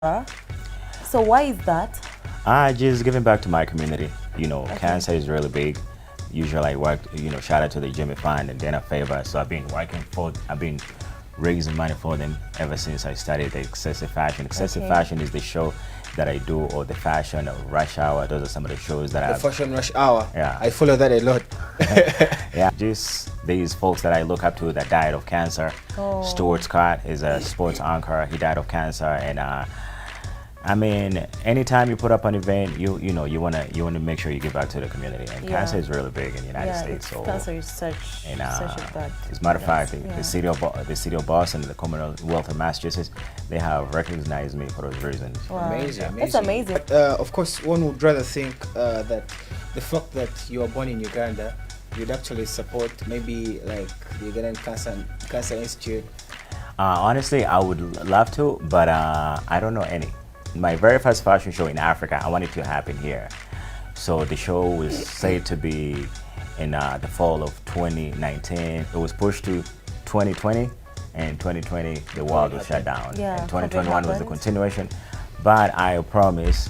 So why is that? Just giving back to my community. Okay. Cancer is really big. Usually I work, shout out to the Jimmy Fund and Dana Favor. So I've been raising money for them ever since I started the Excessive Fashion. Excessive Fashion is the show that I do, or the fashion of Rush Hour. Those are some of the shows that The Fashion Rush Hour. Yeah. I follow that a lot. Yeah, just these folks that I look up to that died of cancer. Stuart Scott is a sports anchor. He died of cancer, and I mean, anytime you put up an event, you wanna make sure you give back to the community. And cancer is really big in the United States. So cancer is such a bad. As a matter of fact, the city of Boston, the Commonwealth of Massachusetts, they have recognized me for those reasons. Wow. Amazing. That's amazing. But, of course, one would rather think that the fact that you are born in Uganda, you'd actually support maybe like the Ugandan Cancer Institute. Honestly, I would love to, but I don't know any. My very first fashion show in Africa, I wanted to happen here. So the show was said to be in the fall of 2019. It was pushed to 2020, and 2020 the world was shut down. Yeah, and 2021 was the continuation. But I promise,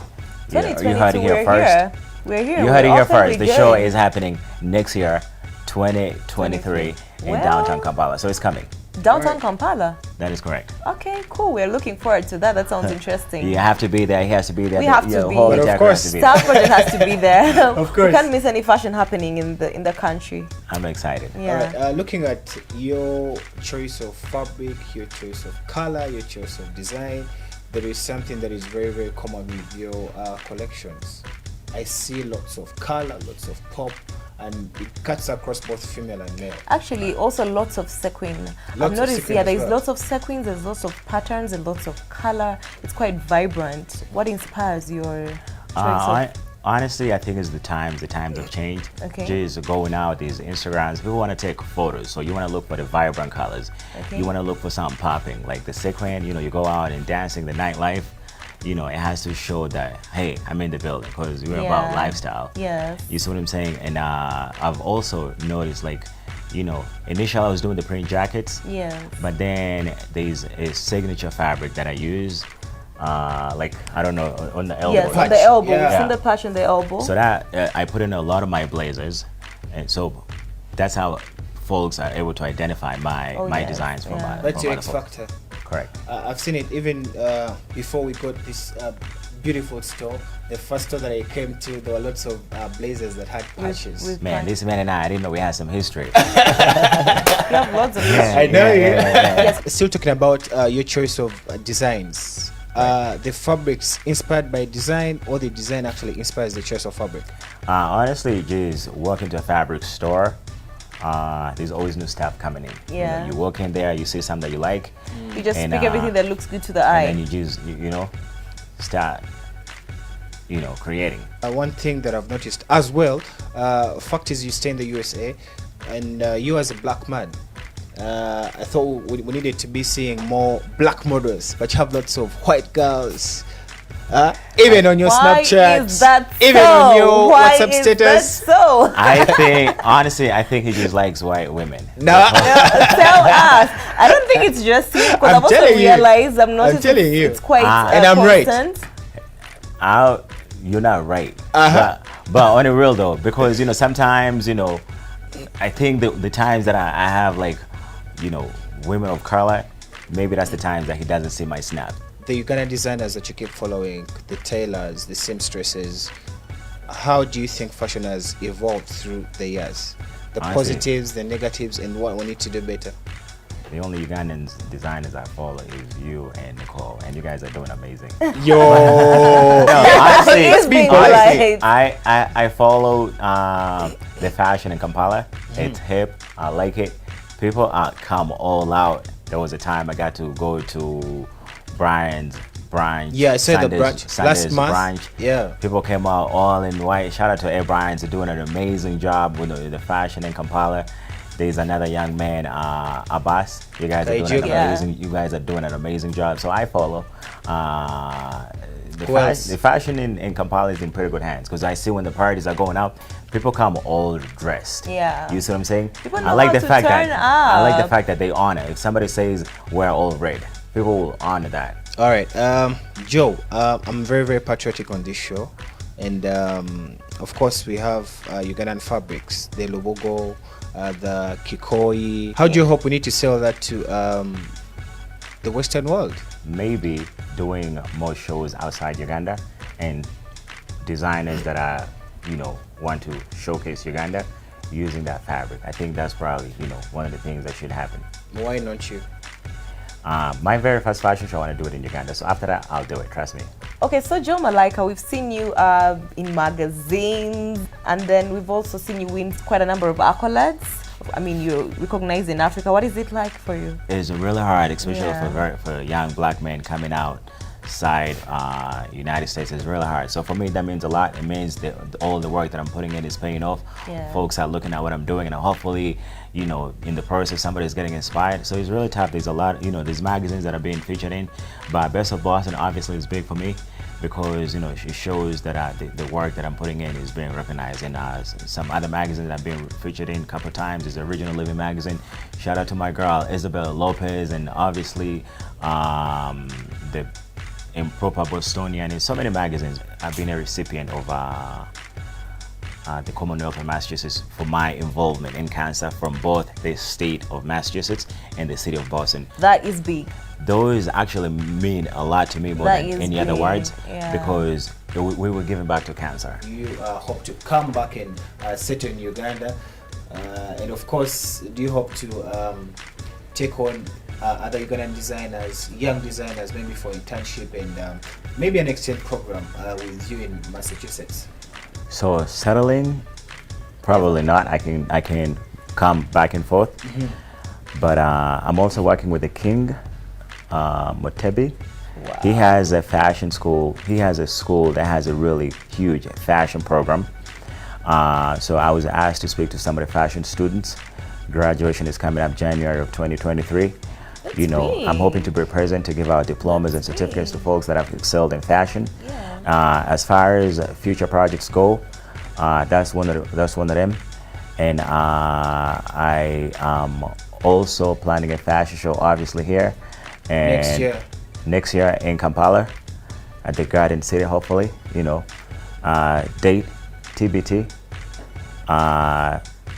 you heard it 2022, here first. We're here. You heard it here first. The show is happening next year, 2023, in downtown Kampala. So it's coming. Downtown Kampala. That is correct. Okay, cool. We're looking forward to that. That sounds interesting. You have to be there. He has to be there. We have to be. Whole But of Jack course, has to be Style there. Project has to be there. Of course. We can't miss any fashion happening in the country. I'm excited. Yeah. All right, looking at your choice of fabric, your choice of color, your choice of design, there is something that is very, very common with your collections. I see lots of color, lots of pop, and it cuts across both female and male. Actually, also lots of sequin. I've Lots of noticed, sequin yeah, as there's well. lots of sequins, there's lots of patterns, and lots of color. It's quite vibrant. What inspires your choice of? Honestly, I think it's the times. The times have changed. Okay. Just going out, these Instagrams, people want to take photos. So you want to look for the vibrant colors. Okay. You want to look for something popping. Like the sequin, you go out and dancing, the nightlife, it has to show that, hey, I'm in the building, because we're about lifestyle. Yes. You see what I'm saying? And I've also noticed, like, initially I was doing the print jackets. Yes. But then there's a signature fabric that I use, like, I don't know, on the elbow. Yes, on the elbow. Yeah. We've seen the patch on the elbow. So that I put in a lot of my blazers, and so that's how folks are able to identify my designs from my. That's from your other X folks. factor. Correct. I've seen it even before we got this beautiful store. The first store that I came to, there were lots of blazers that had patches. with Man, this man and I didn't know we had some history. You have lots of I know you. Yes. Still talking about your choice of designs. The fabrics inspired by design, or the design actually inspires the choice of fabric? Honestly, just walk into a fabric store. There's always new stuff coming in. Yeah. You walk in there, you see something that you like. You just and, pick everything that looks good to the eye. And then you just, start, creating. One thing that I've noticed as well, fact is you stay in the USA, and you as a black man, I thought we needed to be seeing more black models, but you have lots of white girls. Even on your Why Snapchat, is that even so? on your Why WhatsApp is status. That so? I think he just likes white women. No, Tell us. I don't think it's just you, because I'm I've also telling you. realized I'm not. telling you. It's quite And I'm right. constant. You're not right. But on the real though, because sometimes I think the times that I have, like, women of color, maybe that's the times that he doesn't see my snap. the Ugandan designers that you keep following, the tailors, the seamstresses, how do you think fashion has evolved through the years? The Honestly, positives, the negatives, and what we need to do better? The only Ugandan designers I follow is you and Nicole, and you guys are doing amazing. Yo, Honestly, It's being polite. I follow the fashion in Kampala. It's hip. I like it. People come all out. There was a time I got to go to Brian's branch. Yeah, I saw the branch last Sunday's month. branch. Yeah. People came out all in white. Shout out to Ed Brian's, doing an amazing job with the fashion in Kampala. There's another young man, Abbas. You guys are doing an amazing. You guys are doing an amazing job. So I follow. The fashion in Kampala is in pretty good hands, because I see when the parties are going out, people come all dressed. Yeah. You see what I'm saying? People know I like how the to fact turn that I like the up. fact that they honor. If somebody says wear all red, people will honor that. All right, Joe. I'm very very patriotic on this show, and of course we have Ugandan fabrics, the Lobogo, the Kikoi. How do you hope we need to sell that to the Western world? Maybe doing more shows outside Uganda and designers that are, want to showcase Uganda using that fabric. I think that's probably, one of the things that should happen. Why not you? My very first fashion show, I want to do it in Uganda. So after that, I'll do it. Trust me. Okay, so Joe Malaika, we've seen you in magazines, and then we've also seen you win quite a number of accolades. I mean, you're recognized in Africa. What is it like for you? It's really hard, especially Yeah. for young black men coming outside United States. It's really hard. So for me, that means a lot. It means that all the work that I'm putting in is paying off. Yeah. Folks are looking at what I'm doing, and hopefully, in the process, somebody's getting inspired. So it's really tough. There's a lot, there's magazines that are being featured in, but Best of Boston obviously is big for me because, it shows that the work that I'm putting in is being recognized. And some other magazines that I've been featured in a couple of times is the Original Living magazine. Shout out to my girl, Isabel Lopez, and obviously the Improper Bostonian. In so many magazines, I've been a recipient of the Commonwealth of Massachusetts for my involvement in cancer from both the state of Massachusetts and the city of Boston. That is big. Those actually mean a lot to me more That than is any other big, words yeah. because we were giving back to cancer. You hope to come back and settle in Uganda, and of course, do you hope to take on other Ugandan designers, young designers, maybe for internship and maybe an exchange program with you in Massachusetts? So settling, probably not. I can come back and forth, but I'm also working with the King, Motebi. Wow. He has a fashion school. He has a school that has a really huge fashion program. So I was asked to speak to some of the fashion students. Graduation is coming up January of 2023. That's I'm big. hoping to be present to give out diplomas and certificates to folks that have excelled in fashion. Yeah. As far as future projects go, that's one of them. And I am also planning a fashion show, obviously here, and next year in Kampala at the Garden City, hopefully. Date TBT.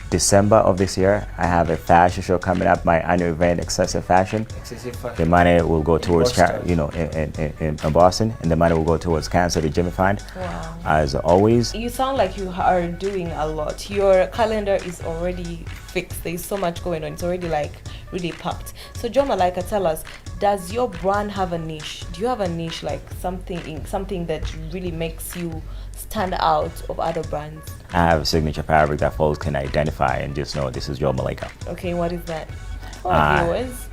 December of this year, I have a fashion show coming up, my annual event, Excessive Fashion. Excessive fashion. The money will go towards, Boston. in Boston, and the money will go towards cancer, the Jimmy Fund. Wow. As always. You sound like you are doing a lot. Your calendar is already fixed. There's so much going on. It's already really packed. So Joe Malaika, tell us, does your brand have a niche? Do you have a niche, like something that really makes you stand out of other brands? I have a signature fabric that folks can identify and just know this is Joe Malaika. Okay, what is that? For our viewers.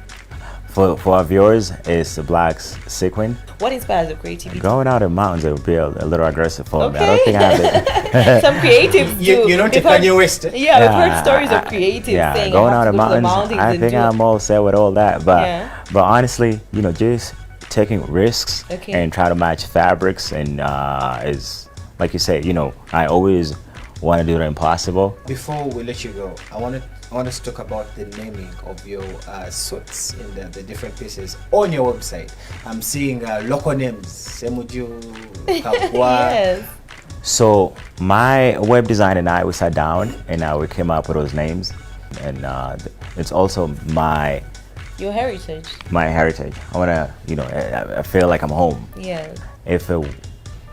For our viewers, it's the black sequin. What inspires your creativity? Going out in mountains will be a little aggressive for me. I Okay. don't think I have Some creatives do. You're not a We've heard- Kanye West. Yeah, we've heard stories of creatives saying going I out have in to go to the mountains. mountains I and think do I'm all set with all that, but Yeah. honestly, just taking risks Okay. and try to match fabrics and is like you say. I always want to do the impossible. Before we let you go, I want us to talk about the naming of your suits in the different pieces on your website. I'm seeing local names, Semuju, Kabwa. Yes. So my web designer and I, we sat down and we came up with those names, and it's also my Your heritage. heritage. I wanna, I feel like I'm home. Yes. If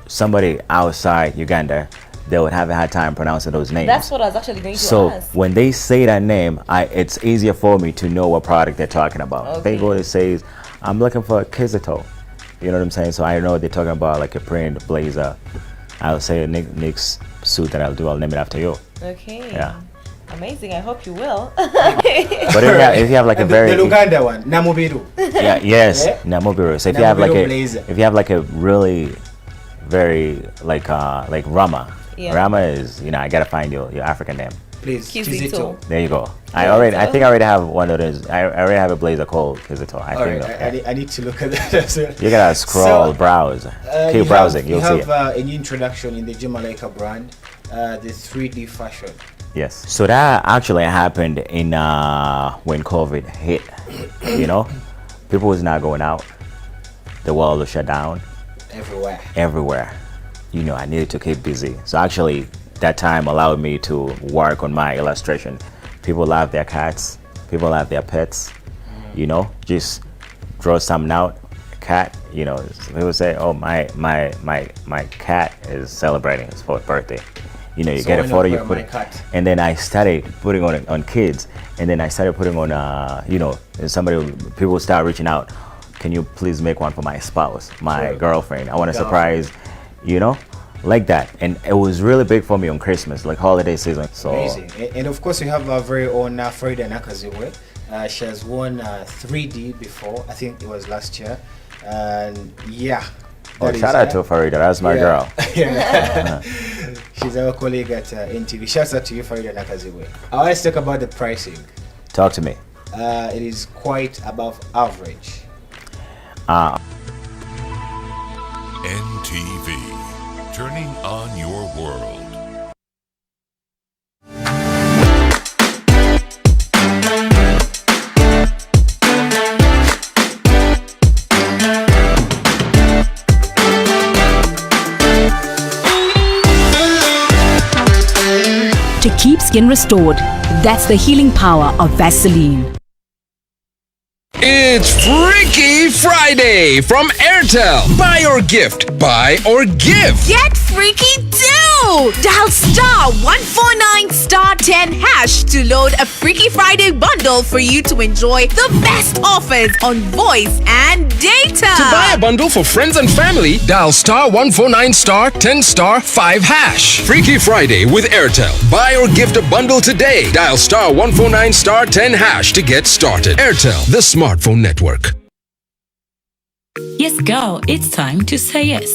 somebody outside Uganda, they would have a hard time pronouncing those names. That's what I was actually going to So ask. when they say that name, it's easier for me to know what product they're talking about. They Okay. go to say, I'm looking for a Kizito. You know what I'm saying? So I know they're talking about like a print blazer. I'll say Nick's suit that I'll do, I'll name it after you. Okay. Yeah. Amazing. I hope you will. But if you have like a very the Luganda one, Namubiru. yes, Yeah? Namubiru. So if you have like Namubiru blazer. if you have like a really very like Rama. Yeah. Rama is, I gotta find your African name. Please, Kizito. There you go. Yeah, I think I already have one of those. I already have a blazer called Kizito. I All think right, I need to look at that as well. you gotta scroll, browse, keep browsing, you'll see You it. have a new introduction in the Joe Malaika brand, the 3D fashion. Yes. So that actually happened in when COVID hit. People was not going out. the world was shut down everywhere. I needed to keep busy. So actually, that time allowed me to work on my illustration. People love their cats. People love their pets. Just draw something out. Cat. People say, "Oh, my cat is celebrating his 4th birthday." You get a photo, you put it, and then I started putting on kids, and then I started putting on, people start reaching out. Can you please make one for my spouse, my girlfriend? I want to surprise, like that. And it was really big for me on Christmas, like holiday season. So amazing. And of course, we have our very own Farida Nakaziwe. She has won 3D before. I think it was last year. And yeah. Shout out to Farida. That's my girl. Yeah. She's our colleague at NTV. Shouts out to you, Farida Nakaziwe. Let's talk about the pricing. Talk to me. It is quite above average. NTV, turning on your world. To keep skin restored, that's the healing power of Vaseline. It's Freaky Friday from Airtel. Buy or gift. Buy or give. Get freaky too! Dial *149*10# to load a Freaky Friday bundle for you to enjoy the best offers on voice and data. To buy a bundle for friends and family, dial *149*10*5#. Freaky Friday with Airtel. Buy or gift a bundle today. Dial *149*10# to get started. Airtel, the smartphone network. Yes, girl, it's time to say yes.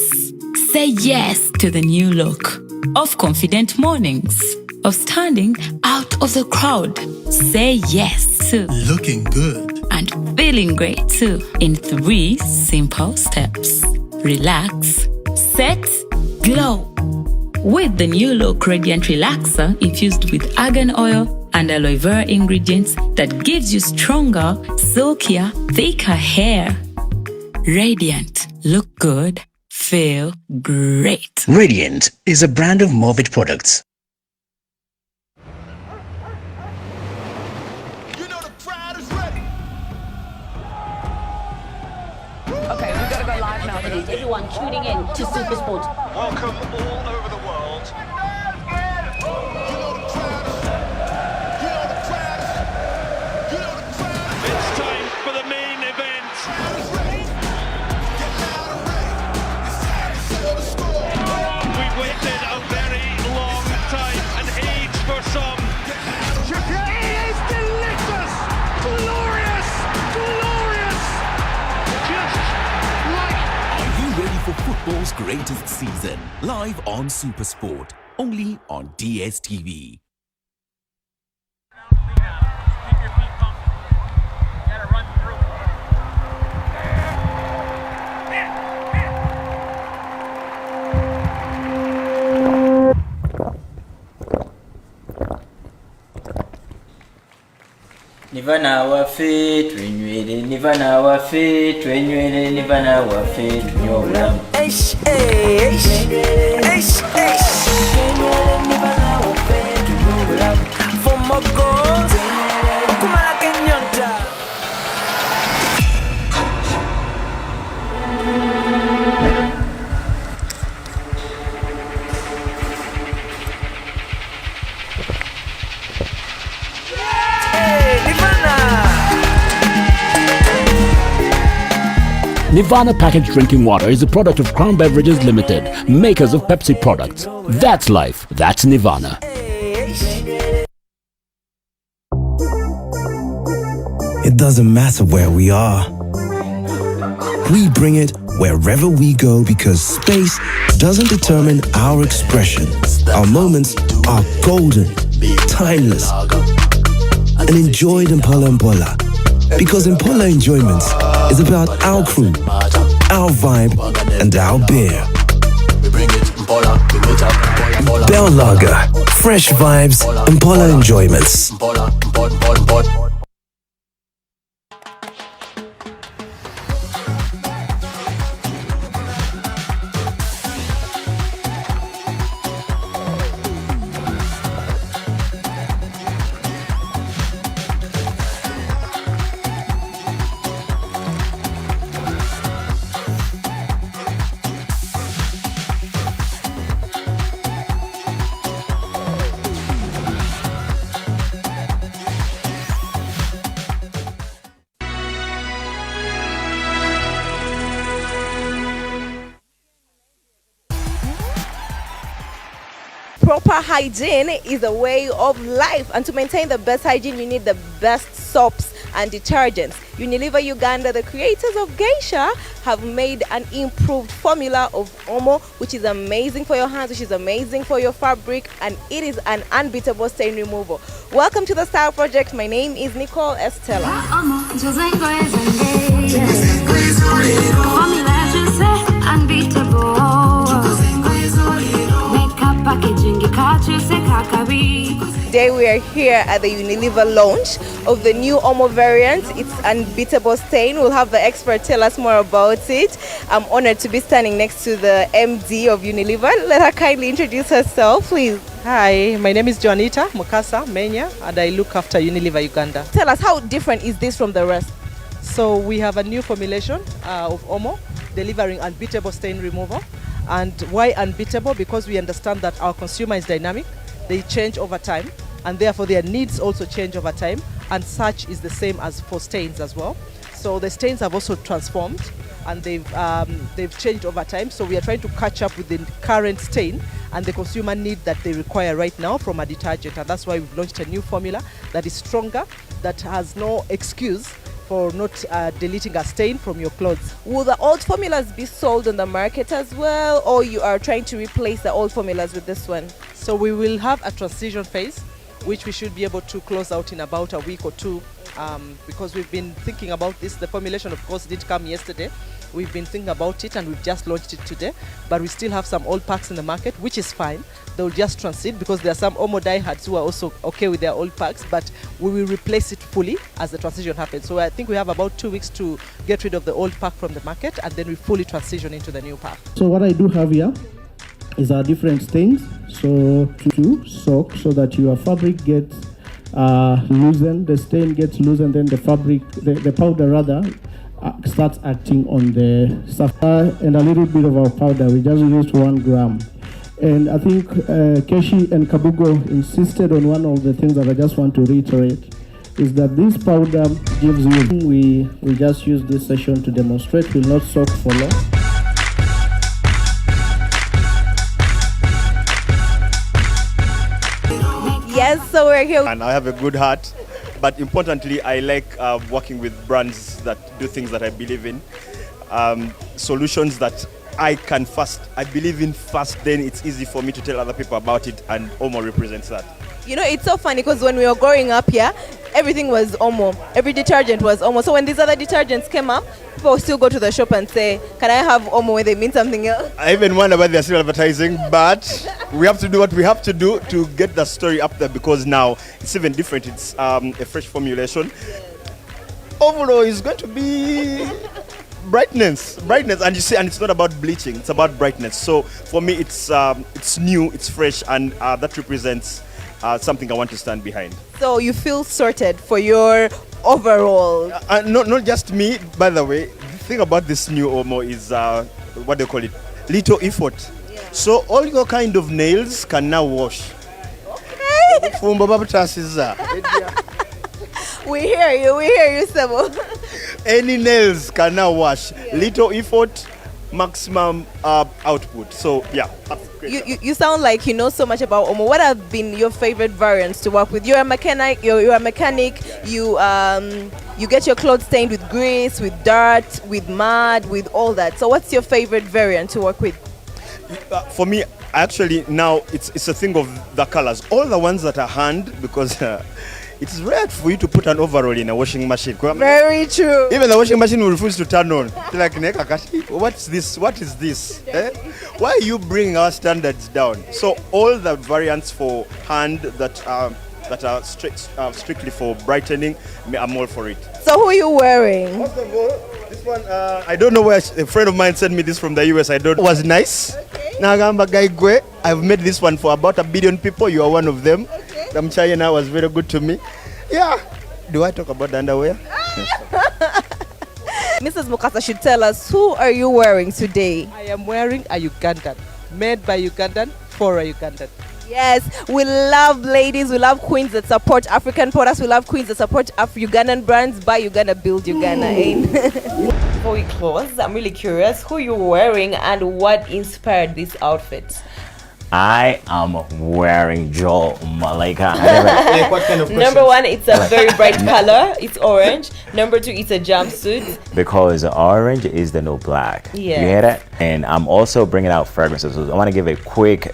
Say yes to the new look of confident mornings, of standing out of the crowd. Say yes to looking good and feeling great too in 3 simple steps. Relax, set, glow. With the new look Radiant Relaxer infused with argan oil and aloe vera ingredients that gives you stronger, silkier, thicker hair. Radiant. Look good. Feel great. Radiant is a brand of Morvit products. Okay, we gotta go live now. Everyone tuning in to Super Sport. Welcome all over the world. It's time for the main event. We've waited a very long time, an age for some. It is delicious, glorious, glorious. Just like. Are you ready for football's greatest season? Live on Supersport, only on DSTV. Nivana wafe twenywele, nivana wafe twenywele, nivana wafe tunyola. Eish eish eish eish. Nivana wafe tunyola. For my goals, kumala kenyonta. Nirvana packaged drinking water is a product of Crown Beverages Limited, makers of Pepsi products. That's life. That's Nirvana. It doesn't matter where we are. We bring it wherever we go because space doesn't determine our expression. Our moments are golden, timeless, and enjoyed in Mpola Mpola. Because Mpola Enjoyments is about our crew, our vibe, and our beer. Bell Lager, fresh vibes, Mpola Enjoyments. Proper hygiene is a way of life, and to maintain the best hygiene, you need the best soaps and detergents. Unilever Uganda, the creators of Geisha, have made an improved formula of Omo, which is amazing for your hands, which is amazing for your fabric, and it is an unbeatable stain removal. Welcome to the Style Project. My name is Nicole Estella. Today we are here at the Unilever launch of the new Omo variant. It's unbeatable stain. We'll have the expert tell us more about it. I'm honored to be standing next to the MD of Unilever. Let her kindly introduce herself, please. Hi, my name is Joanita Mukasa Menya, and I look after Unilever Uganda. Tell us, how different is this from the rest? So we have a new formulation of Omo, delivering unbeatable stain removal. And why unbeatable? Because we understand that our consumer is dynamic, they change over time, and therefore their needs also change over time, and such is the same as for stains as well. So the stains have also transformed, and they've changed over time, so we are trying to catch up with the current stain and the consumer need that they require right now from a detergent, and that's why we've launched a new formula that is stronger, that has no excuse for not deleting a stain from your clothes. Will the old formulas be sold on the market as well, or you are trying to replace the old formulas with this one? So we will have a transition phase, which we should be able to close out in about a week or two, because we've been thinking about this. The formulation, of course, did come yesterday. We've been thinking about it and we've just launched it today, but we still have some old packs in the market, which is fine. They'll just transit because there are some Omo diehards who are also okay with their old packs, but we will replace it fully as the transition happens. So I think we have about 2 weeks to get rid of the old pack from the market, and then we fully transition into the new pack. So what I do have here is our different stains. So to soak so that your fabric gets loosened, the stain gets loosened, then the fabric, the powder rather, starts acting on the surface, and a little bit of our powder. We just used 1 gram. And I think Keshi and Kabugo insisted on one of the things that I just want to reiterate, is that this powder gives you, we just use this session to demonstrate, will not soak for long. Yes, so we're here. And I have a good heart, but importantly, I like working with brands that do things that I believe in, solutions that I can first, I believe in first, then it's easy for me to tell other people about it, and Omo represents that. You know, it's so funny because when we were growing up here, everything was Omo. Every detergent was Omo. So when these other detergents came up, people still go to the shop and say, can I have Omo when they mean something else? I even wonder why they're still advertising, but we have to do what we have to do to get the story up there, because now it's even different. It's a fresh formulation. Overall, it's going to be brightness, and you see, and it's not about bleaching, it's about brightness. So for me, it's new, it's fresh, and that represents something I want to stand behind. So you feel sorted for your overall? Not just me, by the way. The thing about this new Omo is what they call it, little effort. Yeah. So all your kind of nails can now wash. Okay. We hear you, Sebo. Any nails can now wash. Yeah. Little effort, maximum output. So yeah, that's great. You sound like you know so much about Omo. What have been your favorite variants to work with? You're a mechanic. You're a mechanic. You get your clothes stained with grease, with dirt, with mud, with all that. So what's your favorite variant to work with? For me, actually, now it's a thing of the colors. All the ones that are hand, because it's rare for you to put an overall in a washing machine. Very true. Even the washing machine will refuse to turn on. Like, what's this? What is this? Why are you bringing our standards down? So all the variants for hand that are strictly for brightening, I'm all for it. So who are you wearing? First of all, this one, I don't know where a friend of mine sent me this from the US. I don't know. It was nice. Okay. I've made this one for about 1 billion people. You are one of them. Okay. The Mchayana was very good to me. Yeah. Do I talk about the underwear? Mrs. Mukasa should tell us, who are you wearing today? I am wearing a Ugandan, made by Ugandan for a Ugandan. Yes, we love ladies, we love queens that support African products, we love queens that support Ugandan brands. Buy Uganda, build Uganda. Before we close, I'm really curious who you're wearing and what inspired this outfit. I am wearing Joe Malaika. Like what kind of questions? Number one, it's a very bright color. It's orange. Number two, it's a jumpsuit. Because orange is the new black. Yeah. You hear that? And I'm also bringing out fragrances. So I want to give a quick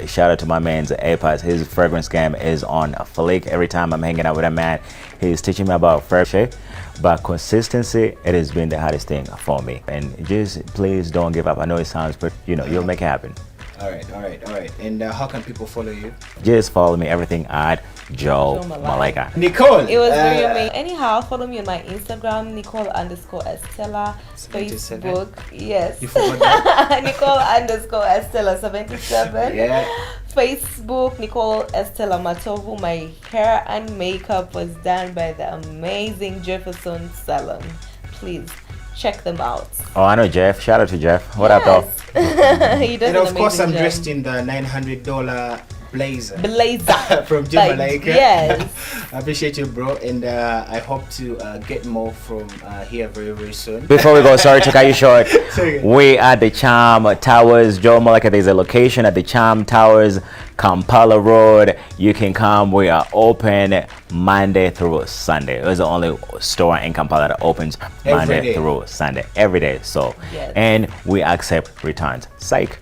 shout out to my man's Apas. His fragrance game is on flick. Every time I'm hanging out with a man, he's teaching me about fragrance. But consistency, it has been the hardest thing for me. And just please don't give up. I know it sounds, but you'll make it happen. All right. And how can people follow you? Just follow me everything at Joe Malaika. Nicole. It was very amazing. Anyhow, follow me on my Instagram, Nicole_Estella. Facebook, yes. You forgot that? Nicole_Estella77. Yeah. Facebook, Nicole Estella Matovu. My hair and makeup was done by the amazing Jefferson Salon. Please check them out. Oh, I know Jeff. Shout out to Jeff. What up, though? He does And of course, I'm job. dressed in the $900 blazer. From Joe Like, Malaika. yes. I appreciate you, bro, and I hope to get more from here very, very soon. Before we go, sorry to cut you short. Sorry. We at the Charm Towers, Joe Malaika. There's a location at the Charm Towers, Kampala Road. You can come. We are open Monday through Sunday. It's the only store in Kampala that opens Monday through Sunday every day. So, Yes. and we accept returns. Psych.